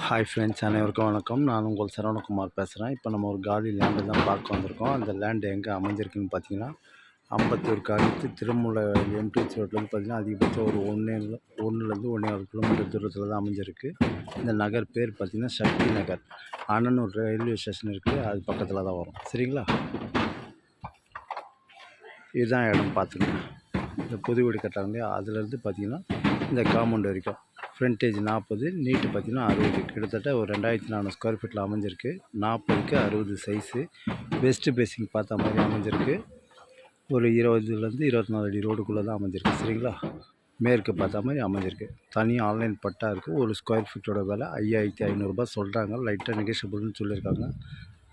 Hi friends, அனைவருக்கும் வணக்கம். நான் உங்கள் சரவணகுமார் பேசுகிறேன். இப்போ நம்ம ஒரு காலி லேண்டு தான் பார்க்க வந்திருக்கோம். அந்த லேண்டு எங்கே அமைஞ்சிருக்குன்னு பார்த்தீங்கன்னா, அம்பத்தூருக்கு அடுத்து திருமூல எம்டிஹெச் ரோட்லேருந்து பார்த்தீங்கன்னா அதிகபட்சம் ஒரு ஒன்றுலேருந்து 1.5 கிலோமீட்டர் தூரத்தில் தான் அமைஞ்சிருக்கு. இந்த நகர் பேர் பார்த்தீங்கன்னா சக்தி நகர். அண்ணனூர் ரயில்வே ஸ்டேஷன் இருக்குது, அது பக்கத்தில் தான் வரும். சரிங்களா? இதுதான் இடம் பார்த்துங்க. இந்த புது வீடு கட்டுறாங்க இல்லையா, அதுலேருந்து பார்த்தீங்கன்னா இந்த காம்பவுண்ட் வரைக்கும் ஃப்ரண்டேஜ் 40, நீட்டு பார்த்திங்கன்னா 60, கிட்டத்தட்ட ஒரு 2400 ஸ்கொயர் ஃபீட்டில் அமைஞ்சிருக்கு. 40க்கு 60 சைஸு. வெஸ்ட்டு பேசிங் பார்த்த மாதிரி அமைஞ்சிருக்கு. ஒரு 20லேருந்து 24 அடி ரோடுக்குள்ளே தான் அமைஞ்சிருக்கு. சரிங்களா? மேற்கு பார்த்த மாதிரி அமைஞ்சிருக்கு. தனியாக ஆன்லைன் பட்டா இருக்குது. ஒரு ஸ்கொயர் ஃபீட்டோட விலை 5500 சொல்கிறாங்க. லைட்டாக நெகோஷியபிள்னு சொல்லியிருக்காங்க.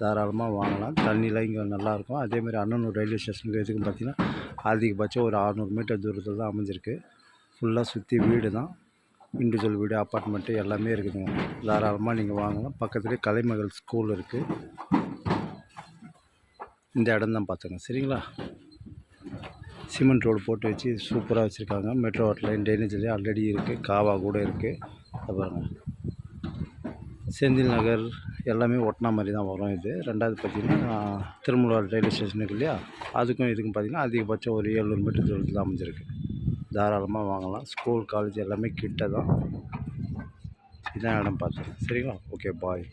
தாராளமாக வாங்கலாம். தண்ணிலாம் இங்கே நல்லாயிருக்கும். அதேமாதிரி அண்ணனூர் ரயில்வே ஸ்டேஷனுக்கு எதுக்குன்னு பார்த்தீங்கன்னா அதிகபட்சம் ஒரு 600 மீட்டர் தூரத்தில் தான் அமைஞ்சிருக்கு. ஃபுல்லாக சுற்றி வீடு தான். இண்டிவிஜுவல் வீடு, அப்பார்ட்மெண்ட்டு எல்லாமே இருக்குதுங்க. தாராளமாக நீங்கள் வாங்கலாம். பக்கத்துலேயே கலைமகள் ஸ்கூல் இருக்குது. இந்த இடம் தான் பார்த்துங்க. சரிங்களா? சிமெண்ட் ரோடு போட்டு வச்சு சூப்பராக வச்சுருக்காங்க. மெட்ரோ வாட்டர் ட்ரைனேஜ்லேயே ஆல்ரெடி இருக்குது. காவா கூட இருக்குது. அதை பாருங்கள். செந்தில் நகர் எல்லாமே ஒட்டினா மாதிரி தான் வரும் இது. ரெண்டாவது பார்த்திங்கன்னா திருமூல ரயில்வே ஸ்டேஷன் இருக்கு இல்லையா, அதுக்கும் இதுக்கும் பார்த்திங்கன்னா அதிகபட்சம் ஒரு 700 மீட்டர் தூரத்தில் அமைஞ்சிருக்கு. தாராளமாக வாங்கலாம். ஸ்கூல் காலேஜ் எல்லாமே கிட்ட தான். இதான் இடம் பார்த்தேன். சரிங்களா? ஓகே, பாய்.